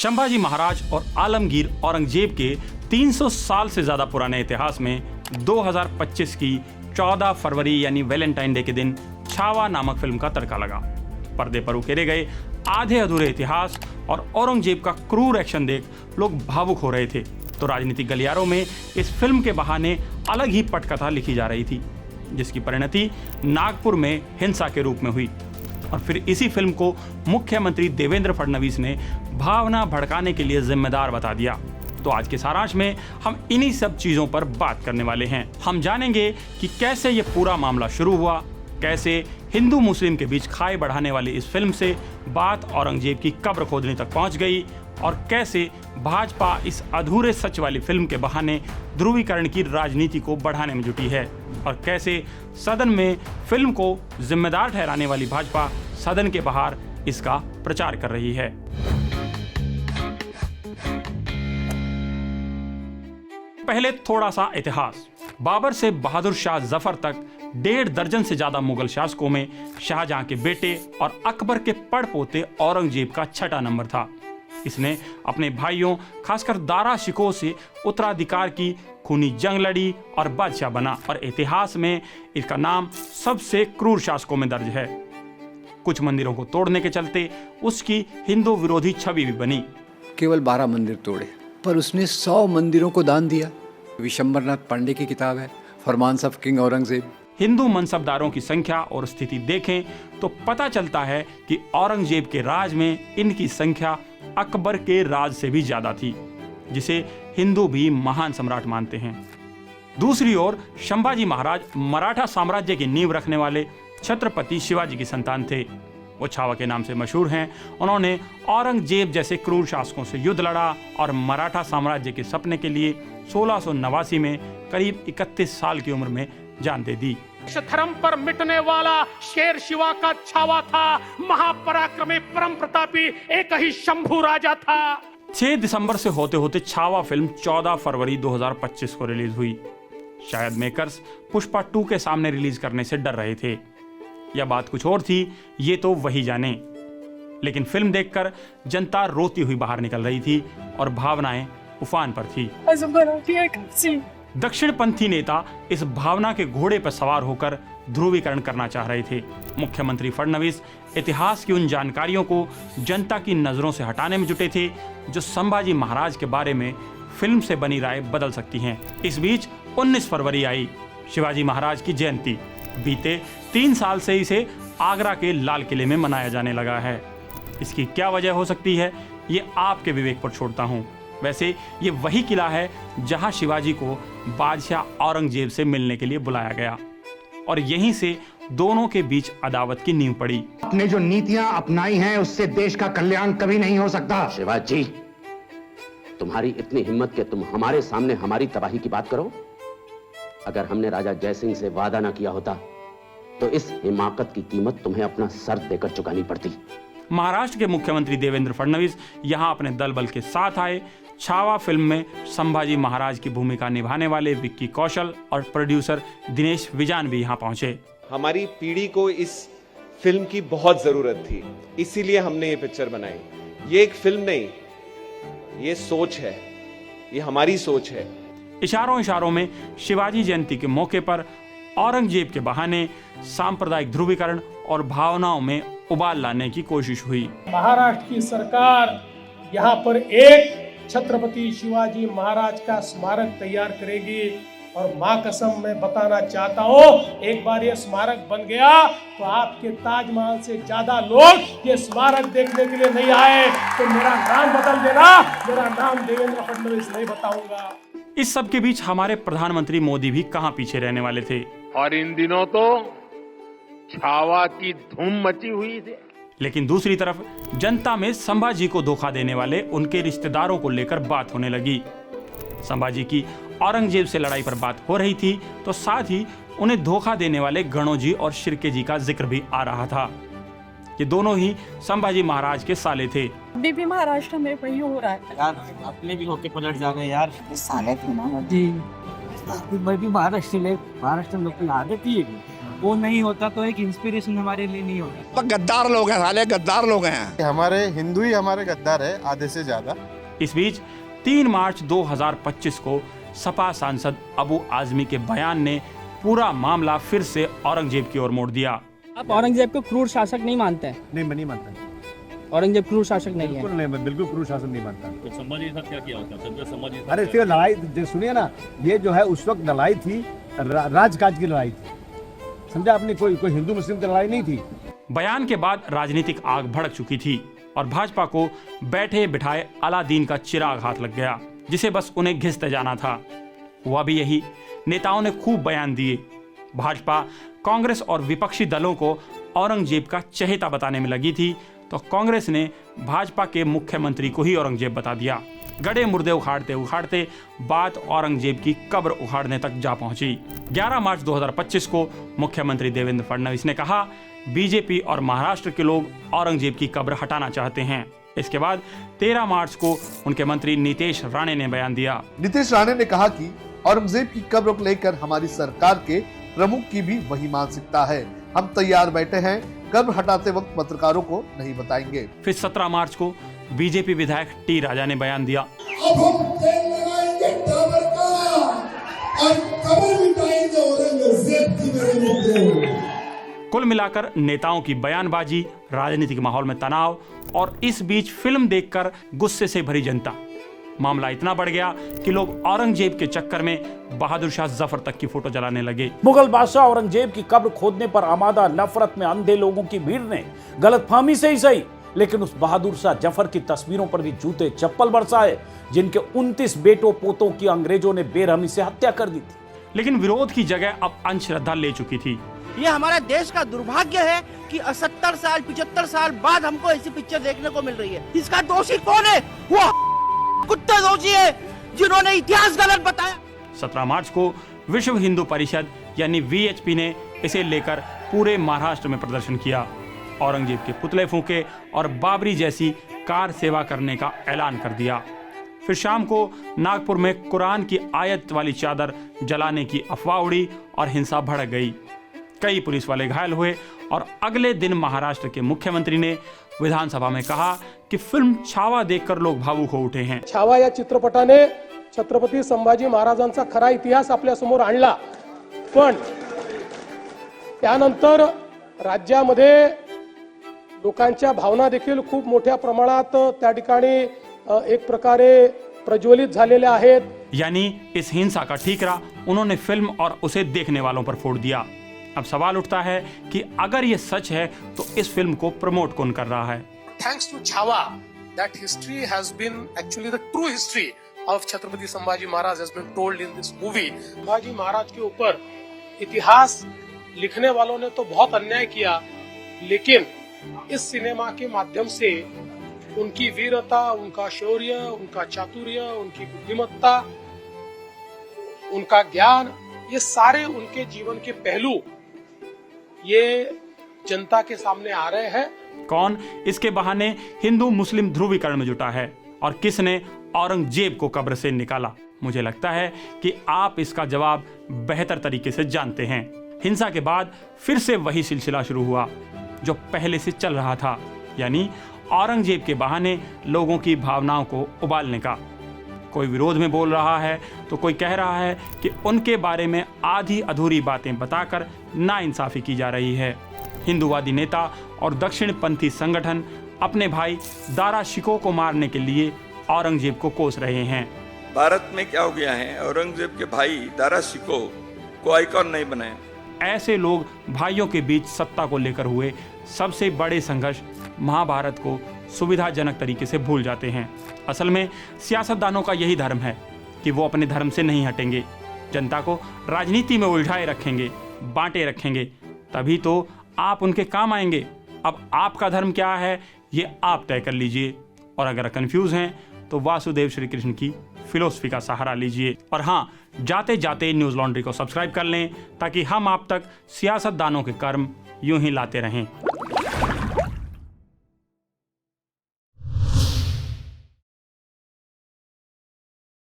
संभाजी महाराज और आलमगीर औरंगजेब के 300 साल से ज्यादा पुराने इतिहास में 2025 की 14 फरवरी यानी वैलेंटाइन डे के दिन छावा नामक फिल्म का तड़का लगा। पर्दे पर उकेरे गए आधे अधूरे इतिहास और औरंगजेब का क्रूर एक्शन देख लोग भावुक हो रहे थे, तो राजनीतिक गलियारों में इस फिल्म के बहाने अलग ही पटकथा लिखी जा रही थी, जिसकी परिणति नागपुर में हिंसा के रूप में हुई। और फिर इसी फिल्म को मुख्यमंत्री देवेंद्र फडणवीस ने भावना भड़काने के लिए जिम्मेदार बता दिया। तो आज के सारांश में हम इन्हीं सब चीजों पर बात करने वाले हैं। हम जानेंगे कि कैसे ये पूरा मामला शुरू हुआ, कैसे हिंदू मुस्लिम के बीच खाई बढ़ाने वाली इस फिल्म से बात औरंगजेब की कब्र खोदने तक पहुंच गई, और कैसे भाजपा इस अधूरे सच वाली फिल्म के बहाने ध्रुवीकरण की राजनीति को बढ़ाने में जुटी है, और कैसे सदन में फिल्म को जिम्मेदार ठहराने वाली भाजपा सदन के बाहर इसका प्रचार कर रही है। पहले थोड़ा सा इतिहास। बाबर से बहादुर शाह जफर तक 1.5 दर्जन से ज्यादा मुगल शासकों में शाहजहां के बेटे और अकबर के पड़पोते औरंगजेब का छठा नंबर था। इसने अपने भाइयों खासकर दारा शिकोह से उत्तराधिकार की खूनी जंग लड़ी और बादशाह बना, और इतिहास में इसका नाम सबसे क्रूर शासकों में दर्ज है। कुछ मंदिरों को तोड़ने के चलते उसकी हिंदू विरोधी छवि भी बनी। केवल 12 मंदिर तोड़े, पर उसने 100 मंदिरों को दान दिया। विशंबरनाथ पांडे की किताब है फरमान्स ऑफ किंग औरंगजेब। हिंदू मनसबदारों की संख्या और स्थिति देखें तो पता चलता है कि औरंगजेब के राज में इनकी संख्या अकबर के राज से भी ज्यादा थी, जिसे हिंदू भी महान सम्राट मानते हैं। दूसरी ओर संभाजी महाराज मराठा साम्राज्य की नींव रखने वाले छत्रपति शिवाजी की संतान थे। वो छावा के नाम से मशहूर हैं। उन्होंने औरंगजेब जैसे क्रूर शासकों से युद्ध लड़ा और मराठा साम्राज्य के सपने के लिए 1689 में करीब 31 साल की उम्र में जान दे दी। धर्म पर मिटने वाला शेर शिवा का छावा था, महापराक्रमी परम प्रतापी एक ही शंभू राजा था। 6 दिसंबर से होते होते छावा फिल्म 14 फरवरी 2025 को रिलीज हुई। शायद मेकर्स पुष्पा 2 के सामने रिलीज करने से डर रहे थे, या बात कुछ और थी, ये तो वही जाने। लेकिन फिल्म देखकर जनता रोती हुई बाहर निकल रही थी और भावनाएं उफान पर थी। दक्षिणपंथी नेता इस भावना के घोड़े पर सवार होकर ध्रुवीकरण करना चाह रहे थे। मुख्यमंत्री फडणवीस इतिहास की उन जानकारियों को जनता की नजरों से हटाने में जुटे थे जो संभाजी महाराज के बारे में फिल्म से बनी राय बदल सकती हैं। इस बीच 19 फरवरी आई, शिवाजी महाराज की जयंती। बीते 3 साल से इसे आगरा के लाल किले में मनाया जाने लगा है। इसकी क्या वजह हो सकती है, ये आपके विवेक पर छोड़ता हूँ। वैसे ये वही किला है जहां शिवाजी को बादशाह औरंगजेब से मिलने के लिए बुलाया गया, और यहीं से दोनों के बीच अदावत की नींव पड़ी। आपने जो नीतियां अपनाई हैं उससे देश का कल्याण कभी नहीं हो सकता। शिवाजी, तुम्हारी इतनी हिम्मत कि तुम हमारे सामने हमारी तबाही की बात करो। अगर हमने राजा जयसिंह से वादा ना किया होता तो इस हिमाकत की कीमत तुम्हें अपना सर देकर चुकानी पड़ती। महाराष्ट्र के मुख्यमंत्री देवेंद्र फडणवीस यहां अपने दल बल के साथ आए। छावा फिल्म में संभाजी महाराज की भूमिका निभाने वाले विक्की कौशल और प्रोड्यूसर दिनेश विजान भी यहां पहुंचे। हमारी पीढ़ी को इस फिल्म की बहुत जरूरत थी, इसीलिए हमने ये पिक्चर बनाई। ये एक फिल्म नहीं, ये सोच है, ये हमारी सोच है। इशारों इशारों में शिवाजी जयंती के मौके पर औरंगजेब के बहाने सांप्रदायिक ध्रुवीकरण और भावनाओं में उबाल लाने की कोशिश हुई। महाराष्ट्र की सरकार यहाँ पर एक छत्रपति शिवाजी महाराज का स्मारक तैयार करेगी, और मां कसम मैं बताना चाहता हूँ, एक बार ये स्मारक बन गया तो आपके ताजमहल से ज्यादा लोग ये स्मारक देखने के लिए नहीं आए तो मेरा नाम बदल देना, मेरा नाम देवेंद्र फडणवीस नहीं बताऊंगा। इस सब के बीच हमारे प्रधानमंत्री मोदी भी कहां पीछे रहने वाले थे। और इन दिनों तो छावा की धूम मची हुई थी। लेकिन दूसरी तरफ जनता में संभाजी को धोखा देने वाले उनके रिश्तेदारों को लेकर बात होने लगी। संभाजी की औरंगजेब से लड़ाई पर बात हो रही थी, तो साथ ही उन्हें धोखा देने वाले गणोजी और शिर्के जी का जिक्र भी आ रहा था। ये दोनों ही संभाजी महाराज के साले थे। अभी भी महाराष्ट्र में वही हो रहा है यार, अपने भी होके पलट जाने यार। साले थे ना जी, मैं भी महाराष्ट्र में लोग की आदत ही है वो नहीं होता तो एक इंस्पिरेशन हमारे लिए नहीं होता। गद्दार लोग हैं साले, गद्दार लोग हैं। हमारे हिंदू ही हमारे गद्दार है आधे से ज्यादा। इस बीच 3 मार्च 2025 को सपा सांसद अबू आजमी के बयान ने पूरा मामला फिर से औरंगजेब की ओर मोड़ दिया। आप औरंगजेब को क्रूर शासक नहीं मानते हैं? नहीं, मैं नहीं मानता। औरंगजेब क्रूर शासक नहीं है? बिल्कुल नहीं, मैं बिल्कुल क्रूर शासन नहीं मानता। तो संभाजी के साथ क्या किया होता? अरे सिर्फ लड़ाई सुनिए ना, ये जो है उस वक्त लड़ाई थी, राजकाज की लड़ाई थी, समझा आपने? कोई हिंदू मुस्लिम की लड़ाई नहीं थी। बयान के बाद राजनीतिक आग भड़क चुकी थी और भाजपा को बैठे बिठाए अलादीन का चिराग हाथ लग गया, जिसे बस उन्हें घिसते जाना था। हुआ भी यही। नेताओं ने खूब बयान दिए। भाजपा कांग्रेस और विपक्षी दलों को औरंगजेब का चहेता बताने में लगी थी, तो कांग्रेस ने भाजपा के मुख्यमंत्री को ही औरंगजेब बता दिया। गड़े मुर्दे उखाड़ते उखाड़ते बात औरंगजेब की कब्र उखाड़ने तक जा पहुंची। 11 मार्च 2025 को मुख्यमंत्री देवेंद्र फडणवीस ने कहा, बीजेपी और महाराष्ट्र के लोग औरंगजेब की कब्र हटाना चाहते हैं। इसके बाद 13 मार्च को उनके मंत्री नीतीश राणे ने बयान दिया। नीतीश राणे ने कहा कि औरंगजेब की कब्र को लेकर हमारी सरकार के प्रमुख की भी वही मानसिकता है। हम तैयार बैठे हैं, कब्र हटाते वक्त पत्रकारों को नहीं बताएंगे। फिर 17 मार्च को बीजेपी विधायक टी राजा ने बयान दिया, अब हम तेल लगाएंगे टावर का और कब्र मिटाएंगे औरंगजेब की मेरे मित्रों। कुल मिलाकर नेताओं की बयानबाजी, राजनीतिक माहौल में तनाव और इस बीच फिल्म देखकर गुस्से से भरी जनता। मामला इतना बढ़ गया कि लोग औरंगजेब के चक्कर में बहादुर शाह जफर तक की फोटो जलाने लगे। मुगल बादशाह औरंगजेब की कब्र खोदने पर आमादा नफरत में अंधे लोगों की भीड़ ने गलतफहमी से ही सही, लेकिन उस बहादुर शाह जफर की तस्वीरों पर भी जूते चप्पल बरसाए, जिनके 29 बेटों पोतों की अंग्रेजों ने बेरहमी से हत्या कर दी थी। लेकिन विरोध की जगह अब अंधश्रद्धा ले चुकी थी। ये हमारा देश का दुर्भाग्य है कि 70 साल 75 साल बाद हमको ऐसी पिक्चर देखने को मिल रही है। इसका दोषी कौन है? वो कुत्ते दोषी है जिन्होंने इतिहास गलत बताया। 17 मार्च को विश्व हिंदू परिषद यानी VHP ने इसे लेकर पूरे महाराष्ट्र में प्रदर्शन किया। औरंगजेब के पुतले फूंके और बाबरी जैसी कार सेवा करने का ऐलान कर दिया। फिर शाम को नागपुर में कुरान की आयत वाली चादर जलाने की अफवाह उड़ी और हिंसा भड़क गई। कई पुलिस वाले घायल हुए और अगले दिन महाराष्ट्र के मुख्यमंत्री ने विधानसभा में कहा कि फिल्म छावा देखकर लोग भावुक हो उठे हैं। छावा या चित्रपटाने छत्रपती संभाजी महाराजांचा खरा इतिहास आपल्या समोर आणला, पण त्यानंतर राज्यामध्ये लोकांच्या भावना देखील खूप मोठ्या प्रमाणात त्या ठिकाणी एक प्रकारे प्रज्वलित झालेल्या आहेत। यानी इस हिंसा का ठीकरा उन्होंने फिल्म और उसे देखने वालों पर फोड़ दिया। अब सवाल उठता है कि अगर ये सच है तो इस फिल्म को प्रमोट कौन कर रहा है? Thanks to Chhawa, that history has been actually the true history of Chhatrapati Sambhaji Maharaj has been told in this movie. Sambhaji Maharaj के ऊपर इतिहास लिखने वालों ने तो बहुत अन्याय किया, लेकिन इस सिनेमा के माध्यम से उनकी वीरता, उनका शौर्य, उनका चातुर्य, उनकी बुद्धिमत्ता, उनका ज्ञान, ये सारे उनके जीवन के पहलू ये जनता के सामने आ रहे हैं। कौन इसके बहाने हिंदू मुस्लिम ध्रुवीकरण में जुटा है और किसने औरंगजेब को कब्र से निकाला? मुझे लगता है कि आप इसका जवाब बेहतर तरीके से जानते हैं। हिंसा के बाद फिर से वही सिलसिला शुरू हुआ जो पहले से चल रहा था, यानी औरंगजेब के बहाने लोगों की भावनाओं को उबालने का। कोई विरोध में बोल रहा है तो कोई कह रहा है कि उनके बारे में आधी अधूरी बातें बताकर नाइंसाफी की जा रही है। हिंदूवादी नेता और दक्षिणपंथी संगठन अपने भाई दारा शिकोह को मारने के लिए औरंगजेब को कोस रहे हैं। भारत में क्या हो गया है, औरंगजेब के भाई दारा शिकोह को आइकॉन नहीं बनाया। ऐसे लोग भाइयों के बीच सत्ता को लेकर हुए सबसे बड़े संघर्ष महाभारत को सुविधाजनक तरीके से भूल जाते हैं। असल में सियासतदानों का यही धर्म है कि वो अपने धर्म से नहीं हटेंगे, जनता को राजनीति में उलझाए रखेंगे, बांटे रखेंगे, तभी तो आप उनके काम आएंगे। अब आपका धर्म क्या है ये आप तय कर लीजिए, और अगर कंफ्यूज हैं तो वासुदेव श्री कृष्ण की फिलोसफी का सहारा लीजिए। और हाँ, जाते जाते न्यूज़ लॉन्ड्री को सब्सक्राइब कर लें ताकि हम आप तक सियासतदानों के कर्म यूं ही लाते रहें।